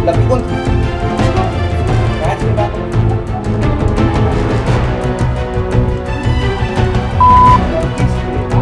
लड़की कौन थी? क्या थी बात? लड़की छेड़ेगा।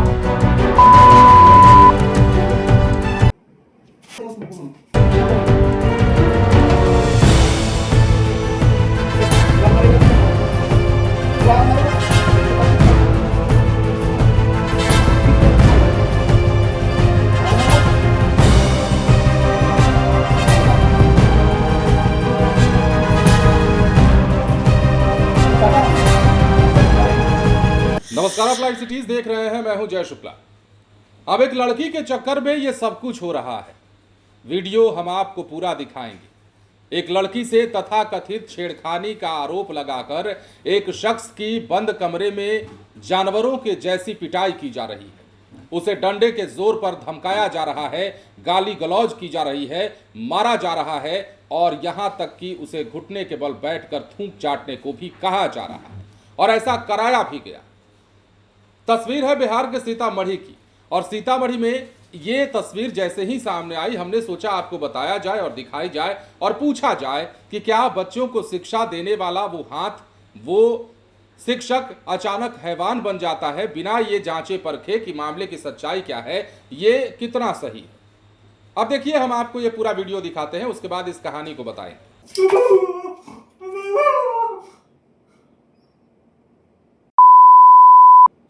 नमस्कार, आप लाइव सिटीज देख रहे हैं। मैं हूं जय शुक्ला। अब एक लड़की के चक्कर में ये सब कुछ हो रहा है। वीडियो हम आपको पूरा दिखाएंगे। एक लड़की से तथाकथित छेड़खानी का आरोप लगाकर एक शख्स की बंद कमरे में जानवरों के जैसी पिटाई की जा रही है। उसे डंडे के जोर पर धमकाया जा रहा है, गाली गलौज की जा रही है, मारा जा रहा है और यहां तक कि उसे घुटने के बल बैठकर थूक चाटने को भी कहा जा रहा है और ऐसा कराया भी गया। तस्वीर है बिहार के सीतामढ़ी की और सीतामढ़ी में ये तस्वीर जैसे ही सामने आई हमने सोचा आपको बताया जाए और दिखाई जाए और पूछा जाए कि क्या बच्चों को शिक्षा देने वाला वो हाथ, वो शिक्षक अचानक हैवान बन जाता है बिना ये जांचे परखे कि मामले की सच्चाई क्या है, ये कितना सही है। अब देखिए, हम आपको ये पूरा वीडियो दिखाते हैं, उसके बाद इस कहानी को बताएंगे।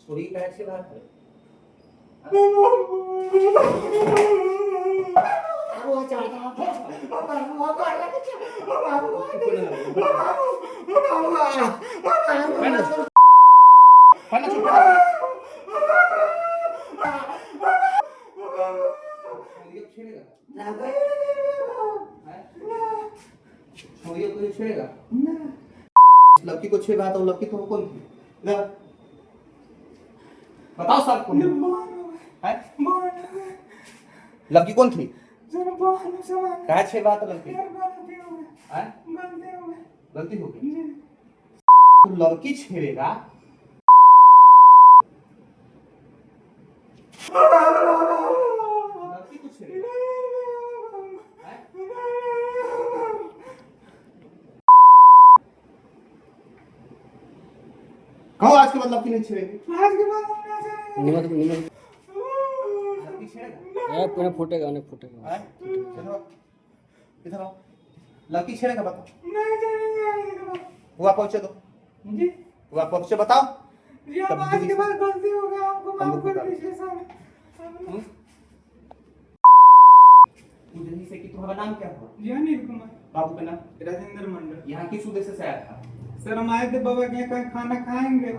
छोड़ी पैर से बात है। लड़की को छेड़ा तो लड़की तो कौन थी? बताओ सर, कौन है? लड़की कौन थी? क्या छेड़ा तो लड़की? गलती हो गई। तो लड़की छेड़ेगा। लड़की को छेड़ेगा। कहो आज के बाद लड़की नहीं छेड़ेगी। आज के बाद लड़की छेड़ेगा। पूरा फूटेगा, नहीं फूटेगा। इधर आओ। लड़की छेड़ेगा, बताओ। नहीं छेड़ेगा। हुआ पहुंचे दो जी, हुआ पहुंचे बताओ। जी अब आज के बाद गलती हो गया, हमको माफ कर दीजिए सर। जल्दी से कि तुम्हारा नाम क्या हुआ? जी अनिल कुमार। बाबू का नाम? राजेंद्र मंडल। यहाँ किस उद्देश्य से आया था? सर हम आए थे बाबा के यहाँ कहीं खाना खाएंगे,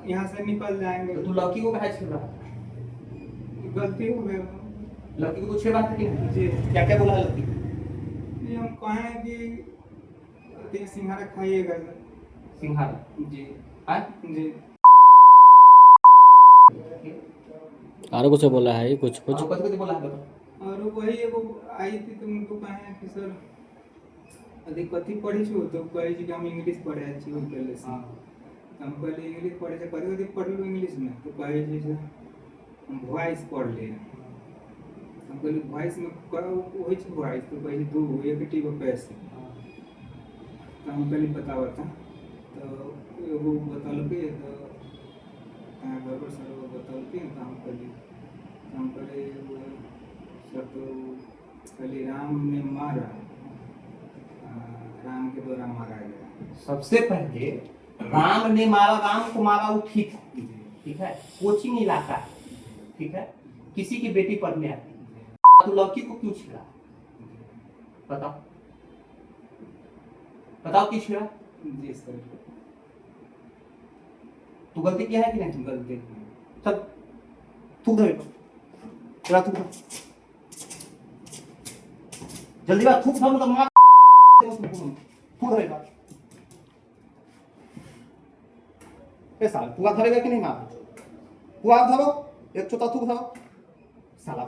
यहाँ से निकल जाएंगे। तो तू लड़की को कहा छेड़ रहा? गलती हो गया। लड़की को छेड़ा था कि नहीं? जी। क्या क्या बोला लड़की? जी हम कहें कि सिंघाड़ा खाइएगा सर। सिंघाड़ा? जी। हाँ जी। और कुछ बोला है? कुछ कुछ कुछ बोला है? और वही एगो आई थी तो उनको कहें कि सर अधिक कथी पढ़ी छू, तो कहे कि हम इंग्लिश पढ़े छी पहले से। हम पहले इंग्लिश पढ़े से कथी कथी पढ़लू इंग्लिश में, तो कहे जी से हम वॉइस पढ़ ले। हम कहली वॉइस में वही छे वॉइस, तो कहे दू एक टी पैसे। तो हम कहली बतावा था, तो एगो बतलके, तो घर पर सर वो बतलके, तो हम कहली सर तो कहली राम ने मारा, राम के द्वारा मारा गया। सबसे पहले राम ने मारा, राम को मारा, वो ठीक है, ठीक है। कोचिंग इलाका है, ठीक है। किसी की बेटी पढ़ने आती है, तो लड़की को क्यों छेड़ा? बताओ बताओ क्यों छेड़ा? जी सर। तू गलती किया है कि नहीं? गलती। चल थूक दो, तेरा थूक दो, जल्दी बात। थूक दो मतलब मार, थूक दो एक साल। पुआ धरेगा कि नहीं? मार पुआ धरो, एक छोटा थूक धरो साला।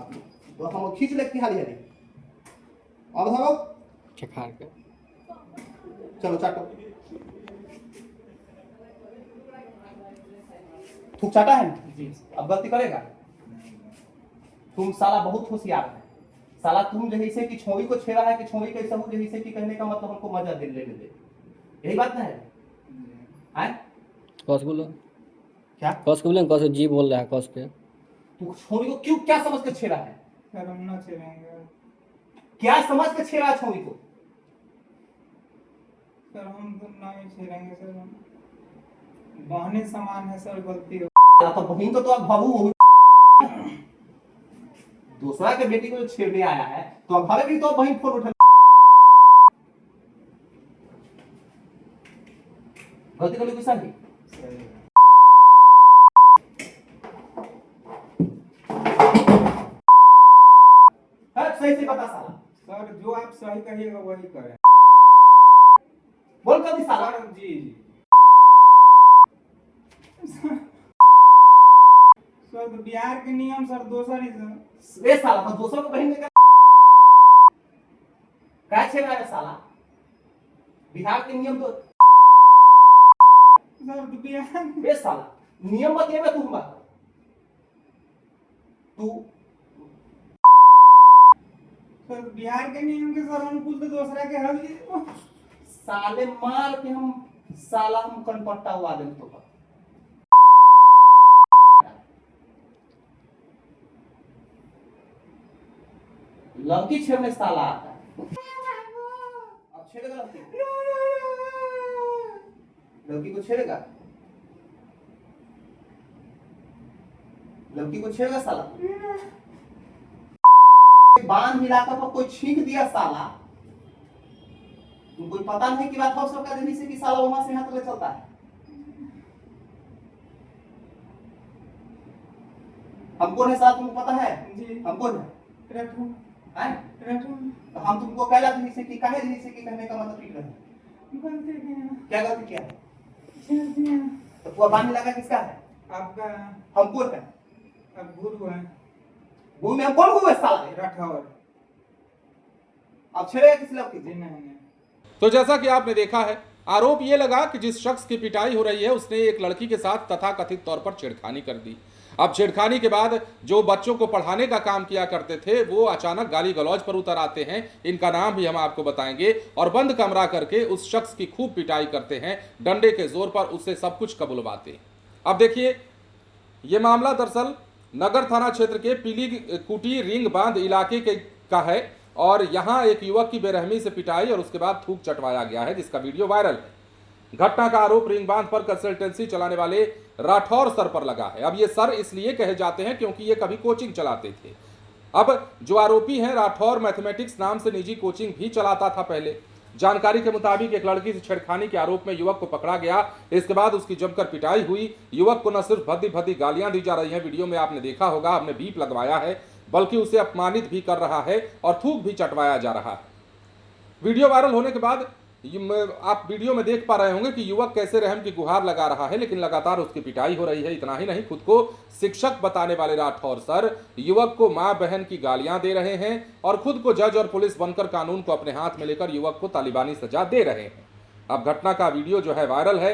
तो हम खींच ले की हाली हाली। अब धरो, चखार के चलो चाटो। थूक चाटा है ना? जी। अब गलती करेगा? तुम साला बहुत होशियार है, साला तुम जैसे कि छोरी को छेड़ा है कि छोरी कैसा हो जैसे कि कहने का मतलब हमको मजा दे लेने दे, यही बात ना है? आए कौस बोलो, क्या कौस के बोले, कौस जी बोल रहा है कौस के। तू छोरी को क्यों क्या समझ के छेड़ा है? सर हम ना छेड़ेंगे क्या समझ के छेड़ा है छोरी को? सर, हम तो ना ही छेड़ेंगे सर, हम बहने समान है सर, गलती हो। तो बहन तो अब भावू हो, दूसरा के बेटी को जो छेड़ने आया है तो अब हमें भी तो बहन फोन उठा, गलती कर ली गुस्सा नहीं। सही से बता साला, सर जो आप सही कहिएगा वही करें। बोल कर दी साला। सर जी सर, तो बिहार के नियम सर दोसर ही सर। ए साला तो दूसरों को बहन का क्या छेड़ा है साला? बिहार के नियम तो सर तो बिहार ए साला नियम बतेबे तुम बात तू सर, बिहार के नियम के सर अनुकूल तो दूसरा के हल साले मार के हम साला हम कनपट्टा हुआ दे तो लड़की छेड़ने साला आता है। अब छेड़ेगा लड़की को छेड़ेगा, लड़की को छेड़ेगा साला। बांध इलाका पर कोई छींक दिया साला, तुमको पता नहीं कि बात हो सकता है से कि साला वहां से यहां तक चलता है। हम कौन है साला तुमको पता है? जी हम कौन है? रखो हैं? रखो तो हम तुमको कहला थे से कि काहे से कि कहने का मतलब ठीक रहे। गलती किया, क्या गलती किया है? छेड़ दिया। तो वो बांध इलाका किसका है? आपका हम कौन है? अब गुरु है भूमि में हम कौन हुए साले? राठौर। अब छेड़ेगा किस लड़की जी को? नहीं तो जैसा कि आपने देखा है, आरोप ये लगा कि जिस शख्स की पिटाई हो रही है उसने एक लड़की के साथ तथाकथित तौर पर छेड़खानी कर दी। अब छेड़खानी के बाद जो बच्चों को पढ़ाने का काम किया करते थे वो अचानक गाली गलौज पर उतर आते हैं, इनका नाम भी हम आपको बताएंगे, और बंद कमरा करके उस शख्स की खूब पिटाई करते हैं, डंडे के जोर पर उससे सब कुछ कबुलवाते हैं। अब देखिए, ये मामला दरअसल नगर थाना क्षेत्र के पीली कुटी रिंग बांध इलाके का है, और यहाँ एक युवक की बेरहमी से पिटाई और उसके बाद थूक चटवाया गया है, जिसका वीडियो वायरल है। घटना का आरोप रिंग बांध पर कंसल्टेंसी चलाने वाले राठौर सर पर लगा है। अब ये सर इसलिए कहे जाते हैं क्योंकि ये कभी कोचिंग चलाते थे। अब जो आरोपी हैं, राठौर मैथमेटिक्स नाम से निजी कोचिंग भी चलाता था पहले। जानकारी के मुताबिक एक लड़की से छेड़खानी के आरोप में युवक को पकड़ा गया। इसके बाद उसकी जमकर पिटाई हुई। युवक को न सिर्फ भद्दी भद्दी गालियां दी जा रही हैं, वीडियो में आपने देखा होगा, हमने बीप लगवाया है, बल्कि उसे अपमानित भी कर रहा है और थूक भी चटवाया जा रहा है। वीडियो वायरल होने के बाद आप वीडियो में देख पा रहे होंगे कि युवक कैसे रहम की गुहार लगा रहा है, लेकिन लगातार उसकी पिटाई हो रही है। इतना ही नहीं, खुद को शिक्षक बताने वाले राठौर सर युवक को मां बहन की गालियां दे रहे हैं और खुद को जज और पुलिस बनकर कानून को अपने हाथ में लेकर युवक को तालिबानी सजा दे रहे हैं। अब घटना का वीडियो जो है वायरल है।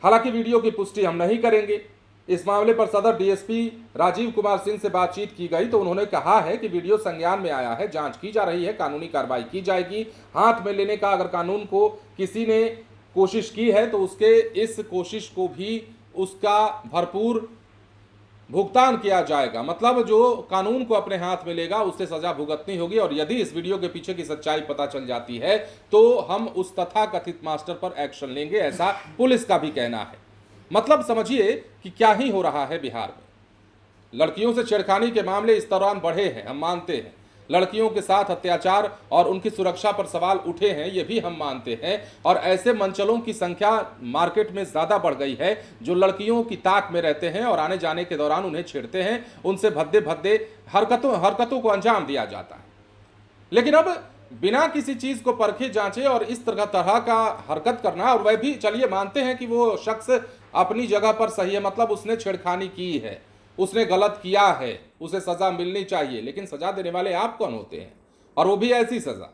हालांकि वीडियो की पुष्टि हम नहीं करेंगे। इस मामले पर सदर डीएसपी राजीव कुमार सिंह से बातचीत की गई तो उन्होंने कहा है कि वीडियो संज्ञान में आया है, जांच की जा रही है, कानूनी कार्रवाई की जाएगी। हाथ में लेने का अगर कानून को किसी ने कोशिश की है तो उसके इस कोशिश को भी उसका भरपूर भुगतान किया जाएगा। मतलब जो कानून को अपने हाथ में लेगा उससे सजा भुगतनी होगी, और यदि इस वीडियो के पीछे की सच्चाई पता चल जाती है तो हम उस तथाकथित मास्टर पर एक्शन लेंगे, ऐसा पुलिस का भी कहना है। मतलब समझिए कि क्या ही हो रहा है बिहार में। लड़कियों से छेड़खानी के मामले इस दौरान बढ़े हैं, हम मानते हैं। लड़कियों के साथ अत्याचार और उनकी सुरक्षा पर सवाल उठे हैं, ये भी हम मानते हैं। और ऐसे मंचलों की संख्या मार्केट में ज़्यादा बढ़ गई है जो लड़कियों की ताक में रहते हैं और आने जाने के दौरान उन्हें छेड़ते हैं, उनसे भद्दे भद्दे हरकतों को अंजाम दिया जाता है। लेकिन अब बिना किसी चीज़ को परखे जांचे और इस तरह का हरकत करना, और वह भी चलिए मानते हैं कि वो शख्स अपनी जगह पर सही है, मतलब उसने छेड़खानी की है, उसने गलत किया है, उसे सज़ा मिलनी चाहिए, लेकिन सज़ा देने वाले आप कौन होते हैं, और वो भी ऐसी सज़ा?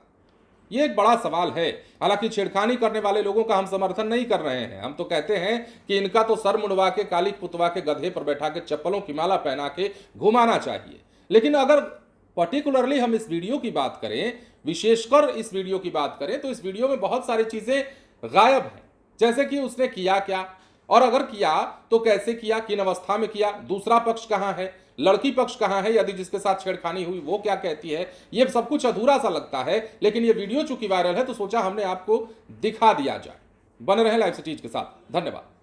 ये एक बड़ा सवाल है। हालांकि छेड़खानी करने वाले लोगों का हम समर्थन नहीं कर रहे हैं। हम तो कहते हैं कि इनका तो सर मुंडवा के, काली पुतवा के, गधे पर बैठा के, चप्पलों की माला पहना के घुमाना चाहिए। लेकिन अगर पर्टिकुलरली हम इस वीडियो की बात करें, विशेषकर इस वीडियो की बात करें, तो इस वीडियो में बहुत सारी चीजें गायब हैं। जैसे कि उसने किया क्या, और अगर किया तो कैसे किया, किन अवस्था में किया, दूसरा पक्ष कहां है, लड़की पक्ष कहां है, यदि जिसके साथ छेड़खानी हुई वो क्या कहती है, ये सब कुछ अधूरा सा लगता है। लेकिन ये वीडियो चूंकि वायरल है तो सोचा हमने आपको दिखा दिया जाए। बने रहें लाइव सिटीज के साथ। धन्यवाद।